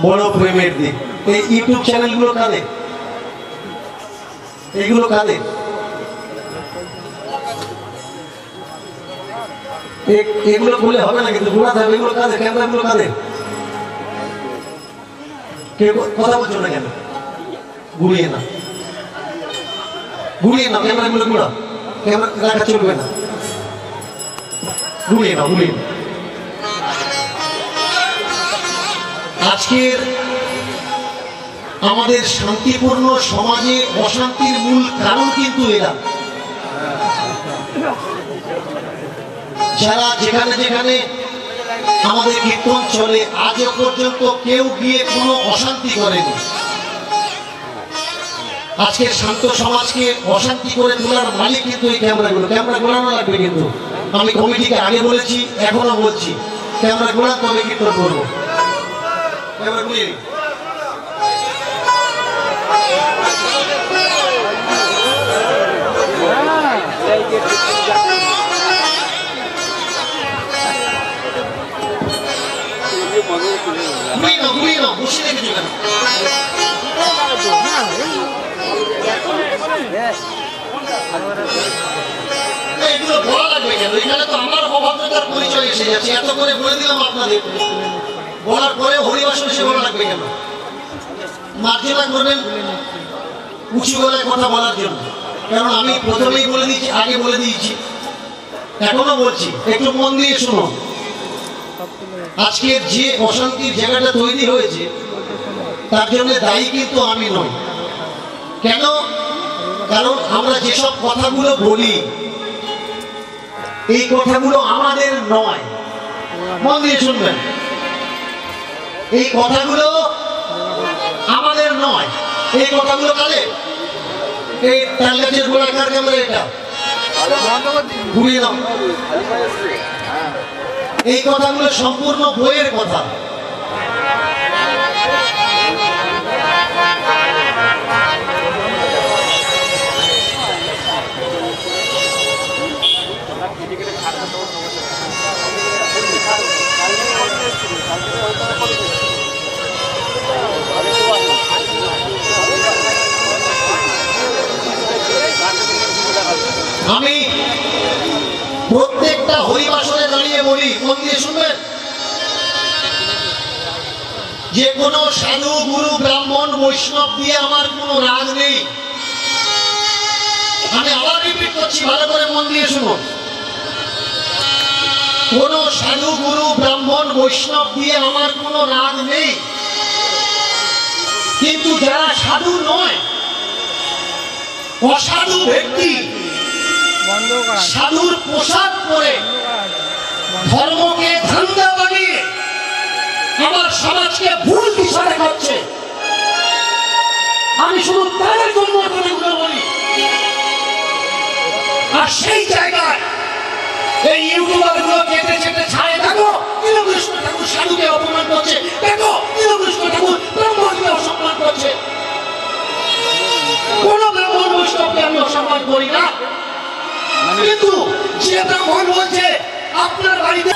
বড় প্রেমের দিক। এই ইউটিউব চ্যানেলগুলো কাদের? এগুলো কাদের? এগুলো বলে হবে না, কিন্তু ঘোরাতে হবে। এগুলো কাদের? ক্যামেরাগুলো কাদের? কেউ কথা বলছো না কেন? ঘুরিয়ে না, ঘুরিয়ে না, ক্যামেরাগুলো ঘুরা। ক্যামেরা রাখা চলবে না, ঘুরিয়ে না, ঘুরিয়ে না। আজকের আমাদের শান্তিপূর্ণ সমাজে অশান্তির মূল কারণ কিন্তু এরা, যারা যেখানে যেখানে আমাদের কীর্তন চলে আজও পর্যন্ত কেউ গিয়ে কোনো অশান্তি করেনি। আজকে শান্ত সমাজকে অশান্তি করে তোলার মালিক কিন্তু এই ক্যামেরাগুলো। ক্যামেরা ঘোরানো লাগবে, কিন্তু আমি কমিটিকে আগে বলেছি, এখনো বলছি, ক্যামেরা ঘোরাতে হবে, কীর্তন করবো। ক্যামেরা ঘুরিয়ে বসে রেখেছি কেন? এগুলো বলা লাগবে কেন? এখানে তো আমার অভদ্রতার পরিচয় এসে যাচ্ছে। এত করে বলে দিলাম আপনাদের, বলার পরে হরিবাসন সে বলা লাগবে কেন? মার্জনা করবেন উঁচু গলায় কথা বলার জন্য, কারণ আমি প্রথমেই বলে দিয়েছি, আগে বলে দিয়েছি, এখনো বলছি, একটু মন দিয়ে শুনো। আজকের যে অশান্তির জায়গাটা তৈরি হয়েছে তার জন্য দায়ী কিন্তু আমি নই। কেন? কারণ আমরা যেসব কথাগুলো বলি এই কথাগুলো আমাদের নয়। মন দিয়ে শুনবেন, এই কথাগুলো আমাদের নয়। এই কথাগুলো কাদের? এই তাল গাছের গোলাকার ক্যামেরা, এটা ঘুরিয়ে দাও। এই কথাগুলো সম্পূর্ণ বইয়ের কথা। আমি প্রত্যেকটা হরিবাসনে দাঁড়িয়ে বলি, মন দিয়ে শুনবেন, যে কোনো সাধু গুরু ব্রাহ্মণ বৈষ্ণব দিয়ে আমার কোনো রাগ নেই। আমি আবার রিপিট করছি, ভালো করে মন দিয়ে শুনুন। কোন সাধু গুরু ব্রাহ্মণ বৈষ্ণব দিয়ে আমার কোনো রাগ নেই, কিন্তু যারা সাধু নয়, অসাধু ব্যক্তি সাধুর পোশাক পরে ধর্মকে ধান্দা বানিয়ে আমার সমাজকে ভুল দিশা দেখাচ্ছে, আমি শুধু তাদের জন্য কথাগুলো বলি। আর সেই জায়গায় এই ইউটিউবার গুলো কেটে চেটে ছাড়ে, দেখো নীলকৃষ্ণ ঠাকুর সাধুকে অপমান করছে, দেখো নীলকৃষ্ণ ঠাকুর ব্রাহ্মণকে অসম্মান করছে। কোন ব্রাহ্মণ বৈষ্ণবকে আমি অসম্মান করি না, কিন্তু যে ব্রাহ্মণ বলছে আপনার বাড়িতে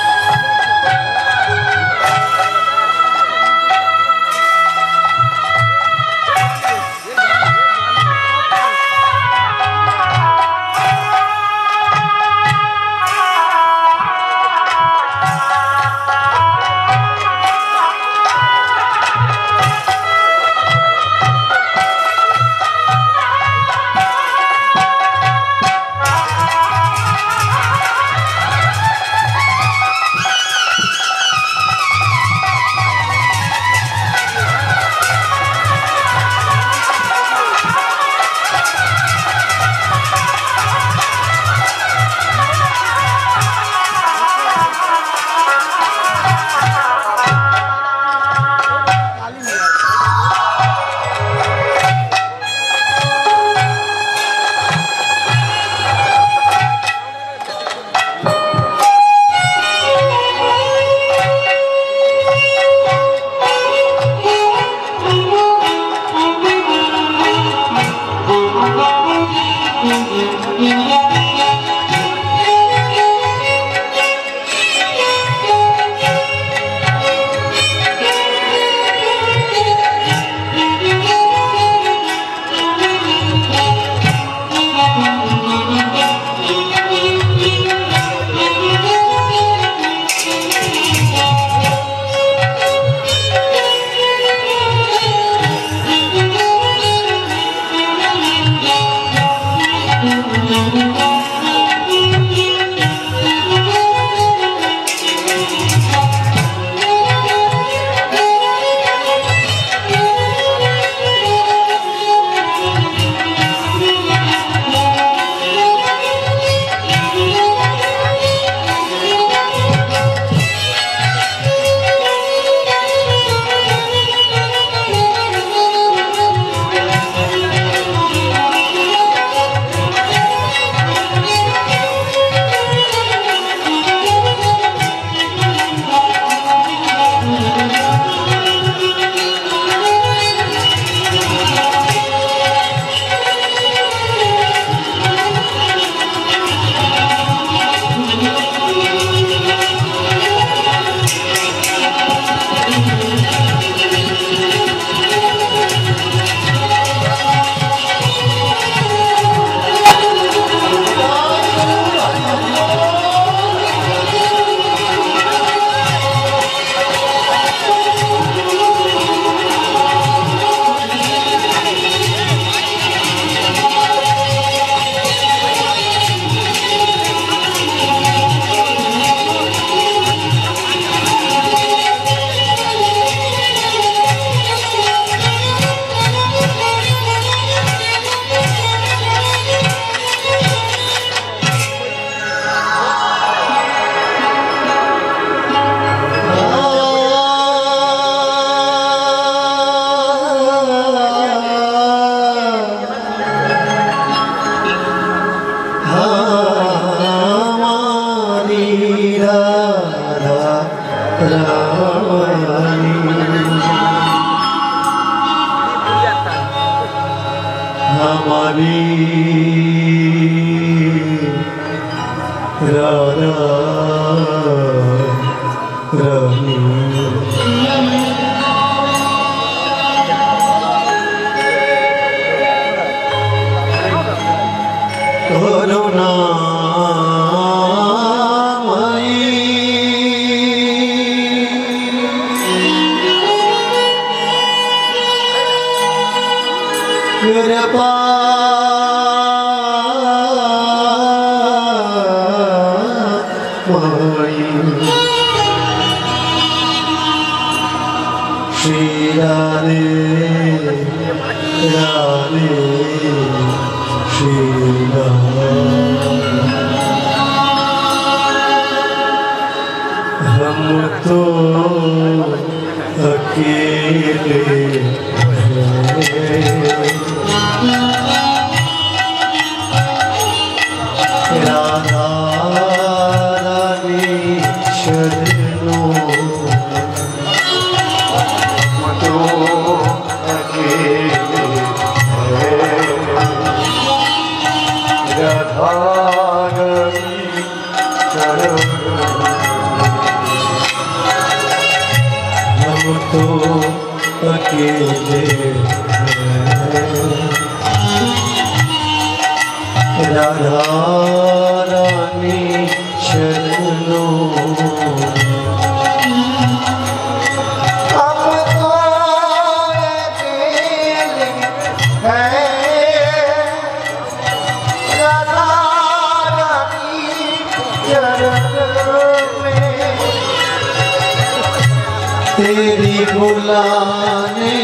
तेरी बुलाने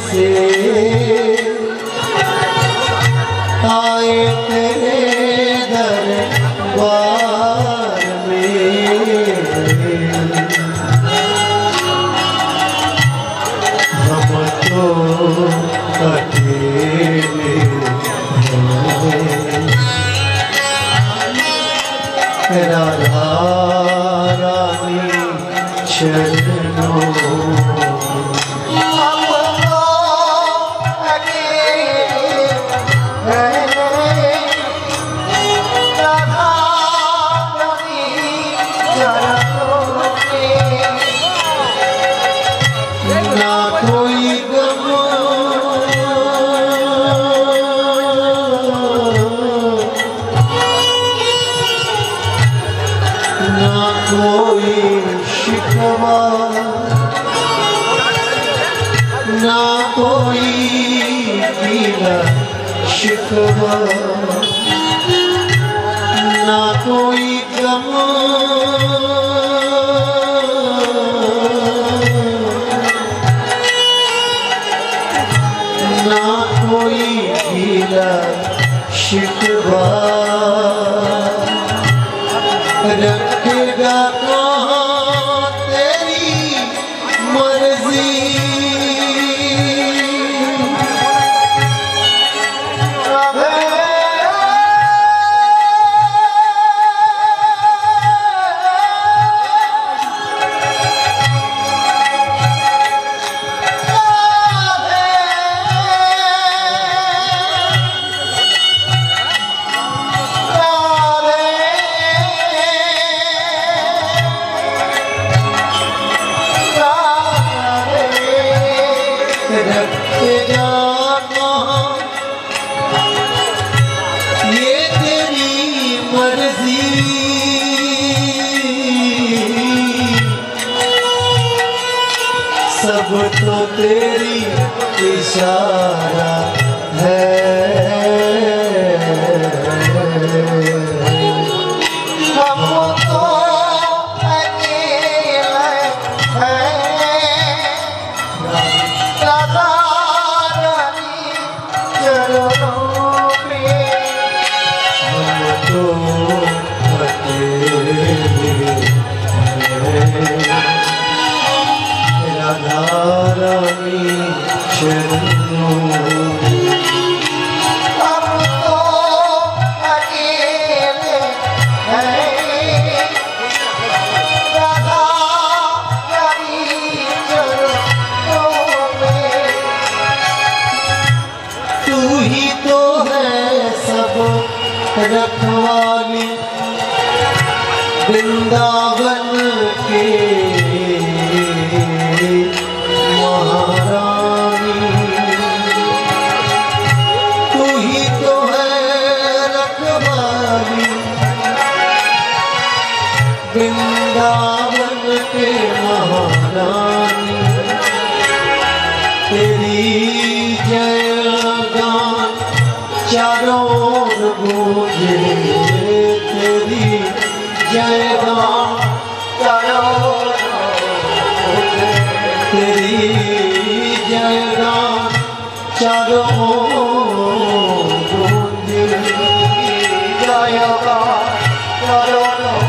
से आए तेरे दरबार में हम तो अकेले राधा रानी चरणों ना कोई गीला शिकवा ना कोई गम ना कोई गीला शिकवा रखेगा कहाँ तेरी मर्जी रख जाना ये तेरी मर्जी, सब तो तेरी इशारा है। हम तो रखवाली वृंदावन के महारानी, तू ही तो है रखवाली वृंदावन के महारानी। तेरी जय गान चारों ओर गूंजे, तेरी जय गान चारों ओर गूंजे, तेरी जय गान चारों ओर गूंजे, जय गान चारों ओर।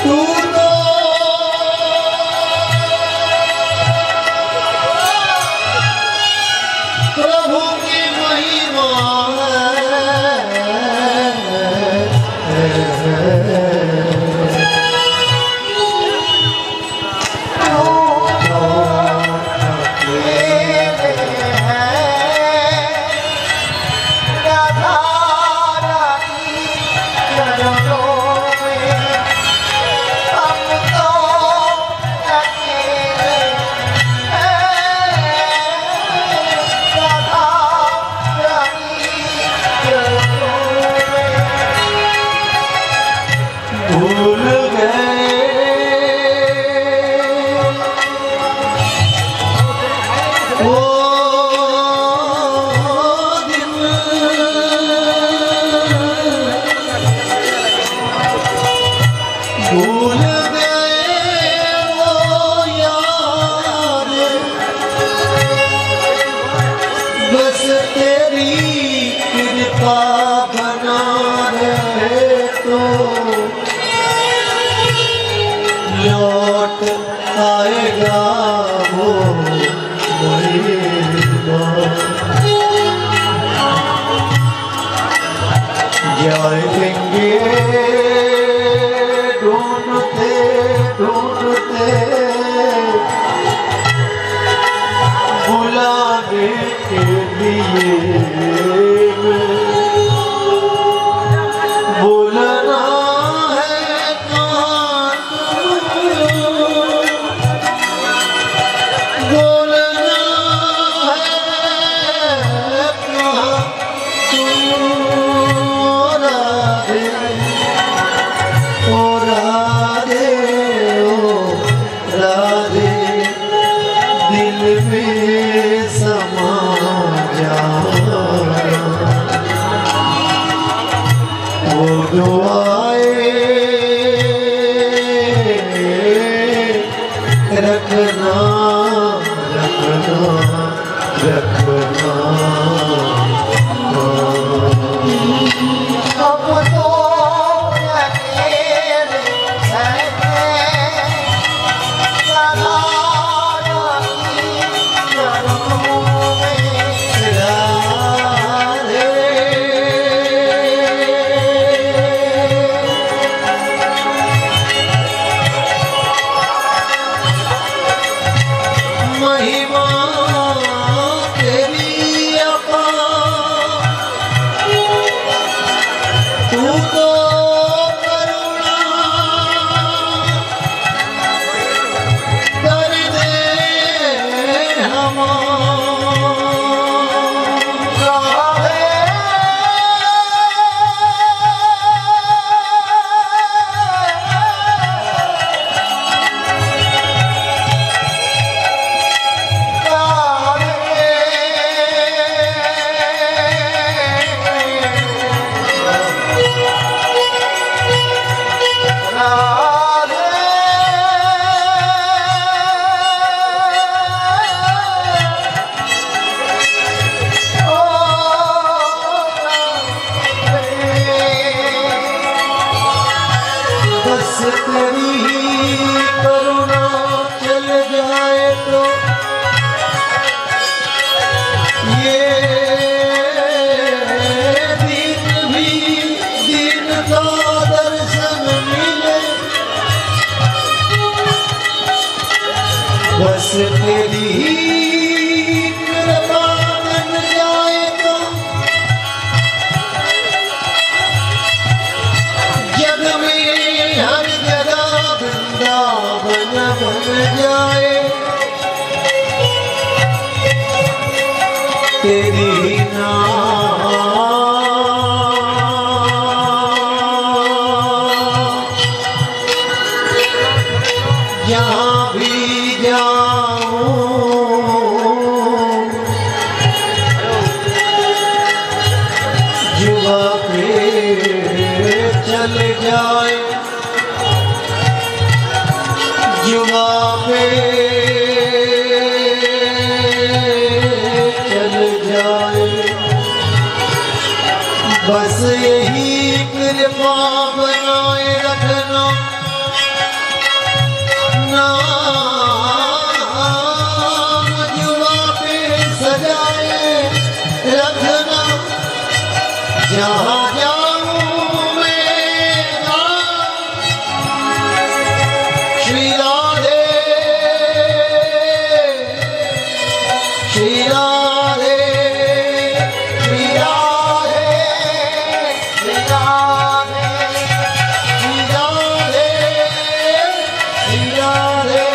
तू तो प्रभु की महिमा लौट आएगा वो जाएंगे ढूंढते ढूंढते बुलाने के लिए। रखना रखना रखना अब तो महिमा के बस तेरी कृपा बन जाए तो जग में हर जगह वृंदावन बन जाए। तेरी नाम जहाँ भी जाऊं जुबा पे चल जाए, जुबा पे चल जाए। बस यही कृपा बनाए रखना, नाम जुबा पे सजाए रखना। जहाँ जाऊं मैं श्री राधे श्री राधे श्री राधे श्री राधे श्री राधे श्री राधे श्री राधे श्री राधे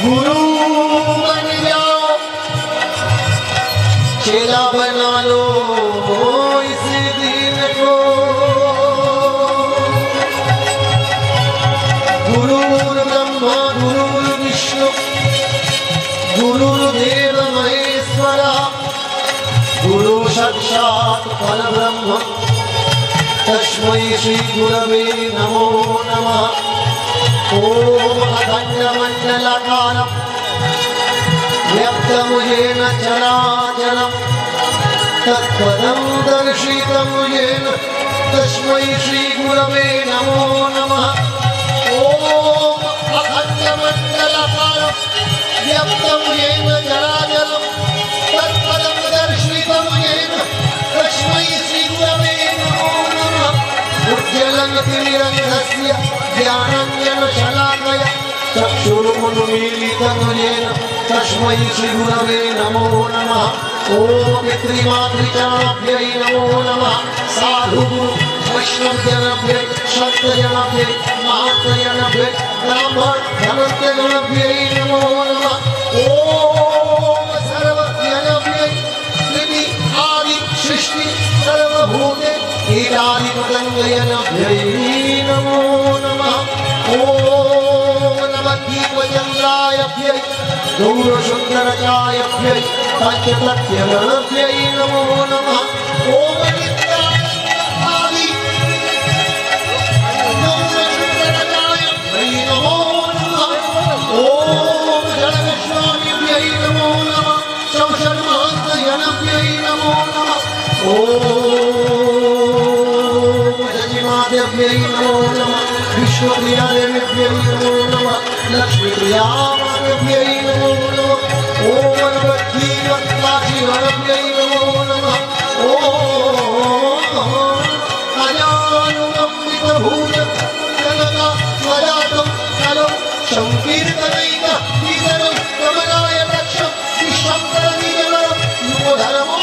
गुरु बन जाओ, चेला बना लो इस दिन को। गुरुर्ब्रह्मा गुरुर्विष्णु गुरुर्देव महेश्वरा, गुरु साक्षात् परब्रह्म तस्मै श्री गुरवे नमो नमः। ओम अखण्डमण्डलाकारं व्यक्तं येन चराचरं तत्पदं दर्शितं येन तस्मै श्री गुरवे नमो नमः। ओम अखण्डमण्डलाकारं व्यक्तं येन चराचरं तत्पदं दर्शितं येन तस्मै श्री गुरवे नमो नमः। उज्ज्वलं तिमिरन्धस्य ज्ञानाञ्जनशलाकया चक्षुरुन्मीलितं येन तस्मै श्रीगुरवे नमो नमः। ॐ पितृमातृचाभ्यै नमो नमः। साधु वैष्णव जनभ्ये शक्त जनभ्ये महंत जनभ्ये ब्राह्मण धनत्य जनभ्ये नमो नमः ओम सर्व जनभ्ये स्थिति आदि सृष्टि सर्वभूते कीटादि पतंग जनभ्ये नमो नमः ओम नमः दीपचंद्रायभ्ये गौरसुंदरकायभ्ये तच्चतत्य जनभ्ये नमो नमः ओम नित्यानंदादि गौरसुंदरकायभ्ये नमो नमः ओम जलविश्वामिभ्ये नमो नमः शौषण्महंत जनभ्ये नमो नमः ओम शचिमादेव्ये नमो नमः विश्वप्रियादेव्ये नमो नमः लक्ष्मीप्रियादेव्ये नमो नमः ओम नवद्वीपत्वाशिवभ्ये नमो नमः ओम अजानुगम्बितभूत जगता स्वजातं कलौ संकीर्तनैक वितरं कमलाय दक्षं विश्वम्भरनिजलं युवधर्मो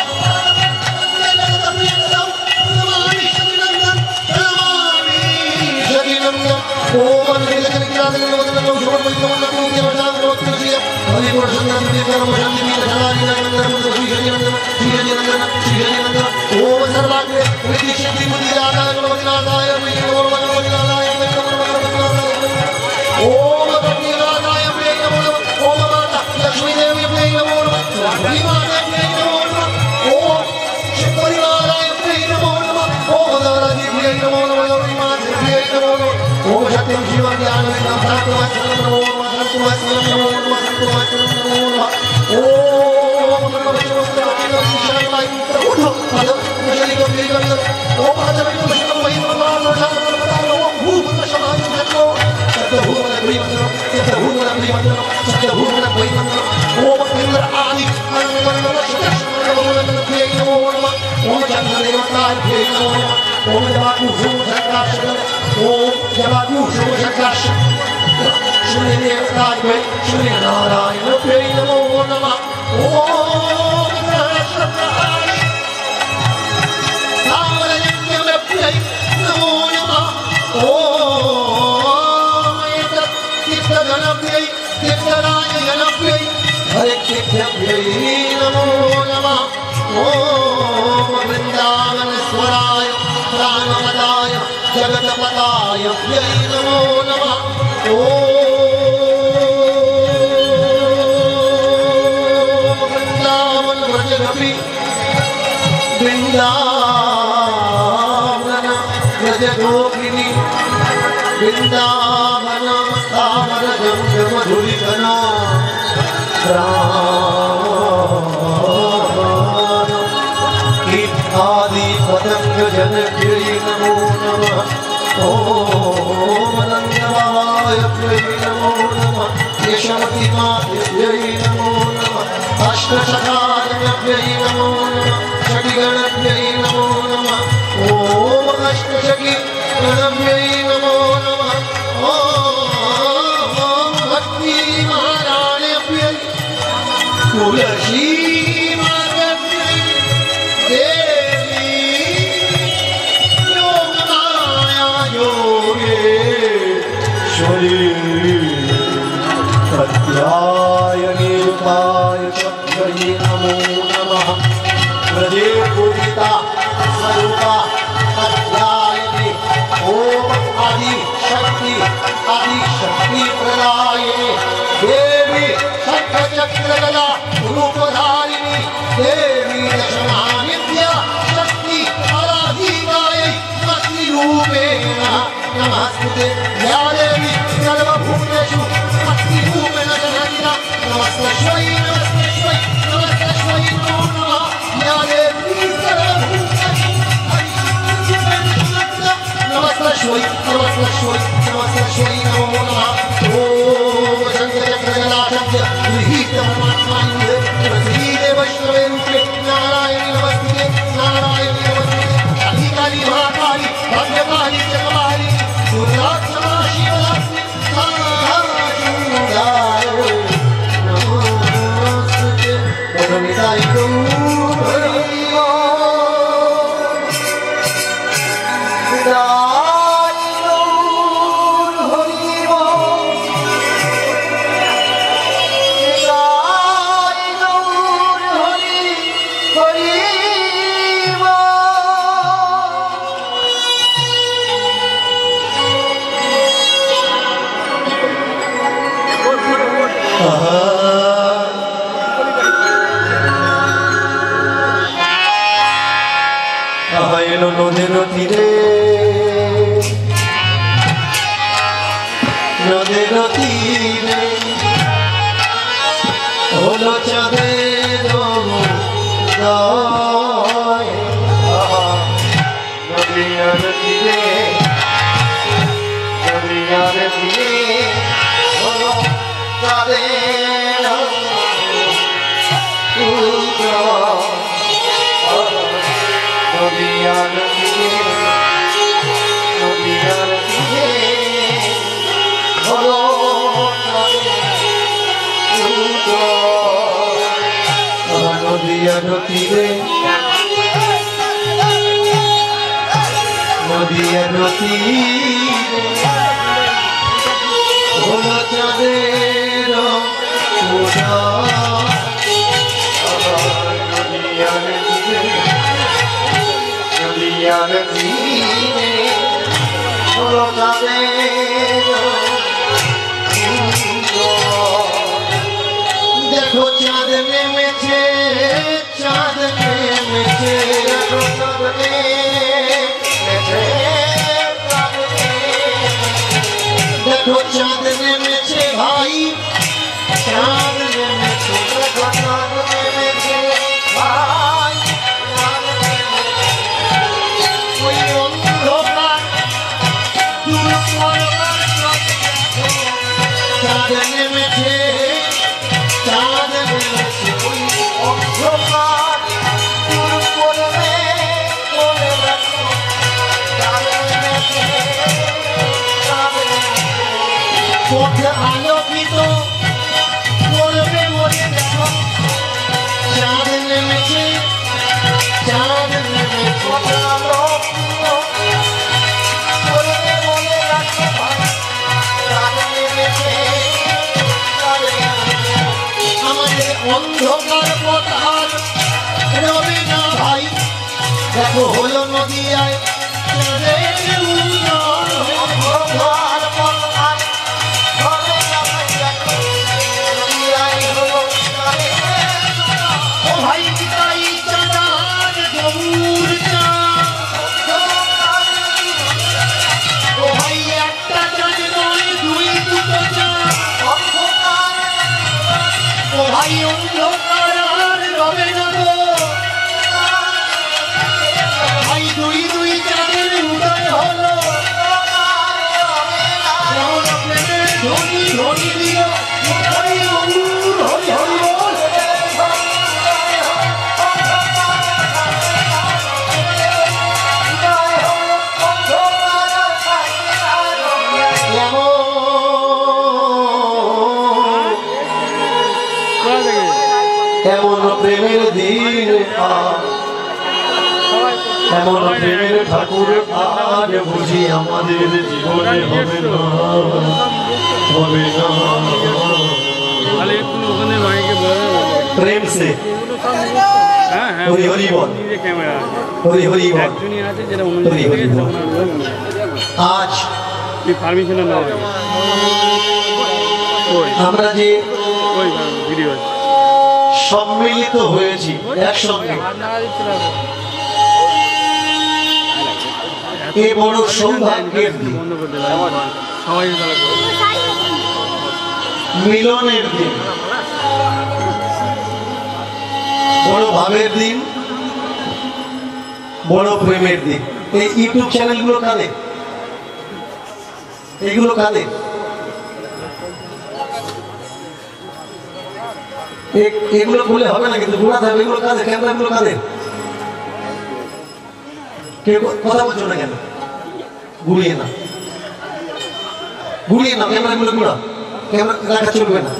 ओम सर्वाग्रे विदिशति मुदिरादाय मुदिरादाय ओम भगवतीरादाय नमो नमः ओम माता लक्ष्मी देवी नमो नमः श्रीमाते नमो नमः ओम शिवपरिवाराय नमो नमः ओम दारादेवी नमो नमः श्रीमाते नमो नमः ओम सत्यं शिवं ज्ञानं प्राप्तवान् नमो नमः संतुवान् नमो नमः संतुवान् नमो नमः ओम नमः शिवाय ईशानाय प्रभुः पद मुझलिकं लिकं ओम आदरं पुष्पं वैमनां ओम भूभुतशमाय जन्मो सत्यभूमनग्रीवन्दनं सत्यभूमनग्रीवन्दनं सत्यभूमनग्रीवन्दनं ओम इंद्र आदि नमोनमः नमो नमः ओम चन्द्रदेवताभ्ये नमो नमः ओम जवाकुशोषकाश ओम जवाकुशोषकाश सूर्यदेवताभ्ये सूर्यनारायणभ्ये नमो नमः ओम ग्रहशब्दाय सामरयज्ञभ्ये नमो नमः ओम तीर्थगणभ्ये तीर्थराजगणभ्ये हरितीर्थभ्ये नमो नमः ओम वृन्दावनेश्वराय प्राणवदाय जगतपताय नमो नमः ओम वृन्दावन व्रजगपि वृन्दावन व्रजगोपिनी वृन्दावन स्थावरजं मधुरिकना आदि पतंग जनभ्ये नमो नमः ओम नंदवायभ्ये नमो नमः यशमतिमाभ्ये नमो नमः अष्टशताभ्ये नमो नमः षट्गणभ्ये नमो नमः ओम अष्टशकीगणभ्ये नमो नमः ओम भक्ति महाराणेभ्ये तुलसी सत्यायनीताय शब्दये नमो नमः व्रजे पूजिता स्वरूपा सत्यायनी ओम आदि शक्ति प्रदायिनी देवी शंखचक्रगदा रूपधारिणी देवी दशमहाविद्या शक्ति आराधिकायै भक्ति रूपेण नमस्ते या देवी सर्वभूतेषु भक्ति रूपेण जनार्दना नमस्ते नमस्ते नमो नमः या देवी सर्वभूतेषु नमस्ते नमो नमः ओम शंकरचक्रगदाशब्द गृहीत परमात्मानंदे प्रसीदे वैष्णवे रूपे नारायणी नमस्ते अधिकारी महाकाली भव्यकाली जगमाली दुर्गाक्षमा शिवदासी साधुदाय नमोस्तुते भगवताय गौरी নদীর তীরে নদীর তীরে হলো চাঁদের নদীর তীরে নদীর তীরে হলো চাঁদের নদীর তীরে নদীর তীরে হলো নদীর তীরে নদীর তীরে হলো চাঁদের নদীর তীরে হলো দেখো চাঁদ নেমেছে চাঁদ নেমেছে দেখো চাঁদ নেমেছে ভাই চাঁদ নেমেছে দেখো চাঁদ নেমেছে ভাই ওই অন্ধকার দূর করবার চাঁদ নেমেছে চাঁদ নেমেছে ওই অন্ধকার দূর করবে বলে রাখো চাঁদ নেমেছে পথ আলোকিত করবে বলে দেখো চাঁদ নেমেছে চাঁদ নেমেছে পথ আলোকিত করবে বলে রাখো চাঁদ নেমেছে আমাদের অন্ধকার পথ আর রবে না ভাই দেখো হলো নদীয়ায় চাঁদের উদয় অন্ধকার পথ আর রবে না ভাই দেখো নদীয়ায় হলো ও ভাই বিদায় চাঁদার গৌর চাঁদ ও ভাই একটা চাঁদ নয় দুই দুটো চাঁদ ও ভাই অন্ধকার আর রবে না গো ভাই দুই দুই চাঁদের উদয় হলো প্রেমের ধ্বনি ধ্বনি দিও হরি হরি হরি হরি বল এমন প্রেমের দিন এমন প্রেমের ঠাকুর আজ বুঝি আমাদের জীবনে হবে না হবে না প্রেম সে হরি হরি বল হরি হরি বল হরি হরি বল আজ আমরা যে সম্মিলিত হয়েছি একসঙ্গে এ বড় সৌভাগ্যের দিন মিলনের দিন বড় ভাবের দিন বড় প্রেমের দিন এই ইউটিউব চ্যানেলগুলো কাদের এগুলো কাদের এগুলো বলে হবে না কিন্তু ঘোরাতে হবে এগুলো কাদের ক্যামেরাগুলো কাদের কেউ কথা বলছো না কেন ঘুরিয়ে না ক্যামেরাগুলো ঘোরা ক্যামেরা রাখা চলবে না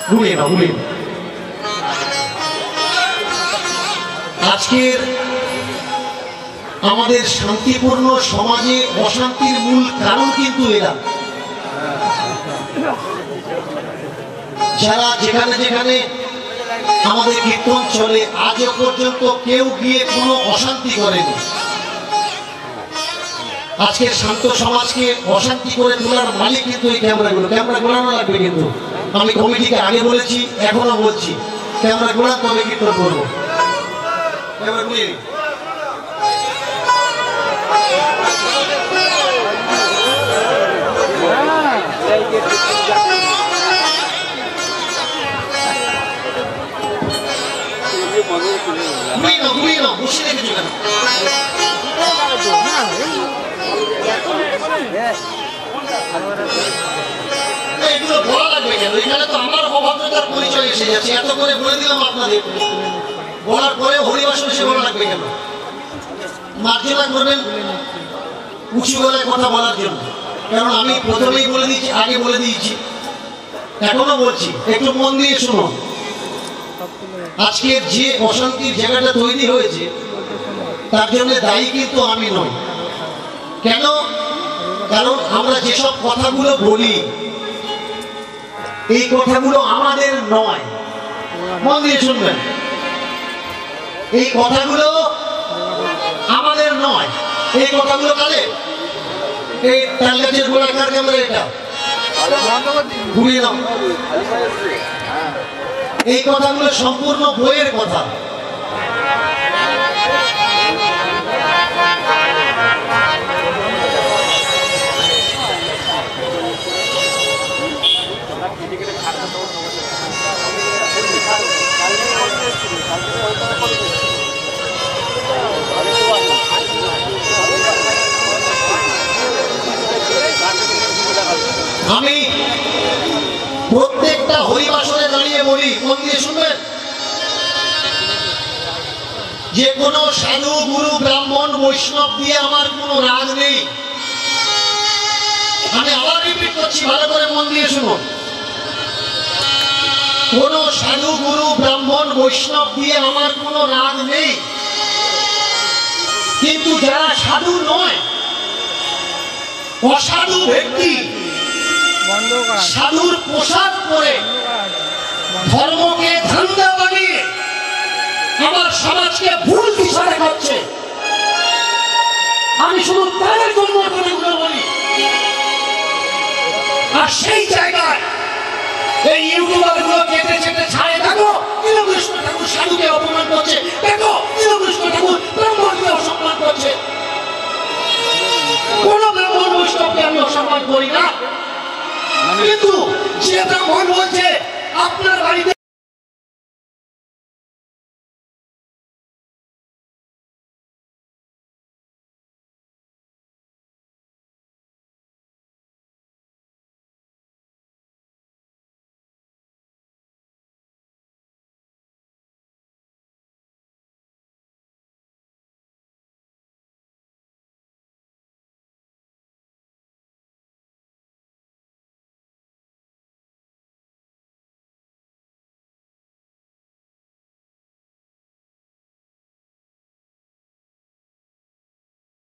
ঘুরিয়ে না আজকের আমাদের শান্তিপূর্ণ সমাজে অশান্তির মূল কারণ কিন্তু এরা। যারা যেখানে যেখানে আমাদের কীর্তন চলে আজও পর্যন্ত কেউ গিয়ে কোনো অশান্তি করেনি। আজকে শান্ত সমাজকে অশান্তি করে তোলার মালিক কিন্তু এই ক্যামেরাগুলো। ক্যামেরা ঘোরানো লাগবে কিন্তু, আমি কমিটিকে আগে বলেছি এখনো বলছি, ক্যামেরা ঘোরান তবে কীর্তন করবো। ক্যামেরা ঘুরিয়ে এগুলো বলা লাগবে কেন? এখানে তো আমার অভদ্রতার পরিচয় এসে যাচ্ছে। এত করে বলে দিলাম আপনাদের, বলার পরে হরিবাসন সে বলা লাগবে কেন? মার্জনা করবেন উঁচু গলায় কথা বলার জন্য, কারণ আমি প্রথমেই বলে দিয়েছি, আগে বলে দিয়েছি, এখনো বলছি, একটু মন দিয়ে শুনুন। আজকের যে অশান্তির জায়গাটা তৈরি হয়েছে তার জন্য দায়ী কিন্তু আমি নই। কেন? কারণ আমরা যেসব কথাগুলো বলি এই কথাগুলো আমাদের নয়। মন দিয়ে শুনবেন, এই কথাগুলো আমাদের নয়। এই কথাগুলো কালে এই তাল গাছের গোলাকার ক্যামেরা এটা ঘুরিয়ে দাও। এই কথাগুলো সম্পূর্ণ বইয়ের কথা। আমি প্রত্যেকটা হরিবাসনে দাঁড়িয়ে বলি, মন দিয়ে শুনবেন, যে কোনো সাধু গুরু ব্রাহ্মণ বৈষ্ণব দিয়ে আমার কোনো রাগ নেই। আমি আবার রিপিট করছি, ভালো করে মন দিয়ে শুনুন। কোন সাধু গুরু ব্রাহ্মণ বৈষ্ণব দিয়ে আমার কোনো রাগ নেই। কিন্তু যারা সাধু নয়, অসাধু ব্যক্তি সাধুর পোশাক পরে ধর্মকে ধান্দা বানিয়ে আমার সমাজকে ভুল দিশা দেখাচ্ছে, আমি শুধু তাদের জন্য কথাগুলো বলি। আর সেই জায়গায় এই ইউটিউবার গুলো কেটে চেটে ছাড়ে, দেখো নীলকৃষ্ণ ঠাকুর সাধুকে অপমান করছে, দেখো নীলকৃষ্ণ ঠাকুর ব্রাহ্মণকে অসম্মান করছে। কোন ব্রাহ্মণ বৈষ্ণবকে আমি অসম্মান করি না, কিন্তু যে ব্রাহ্মণ বলছে আপনার বাড়িতে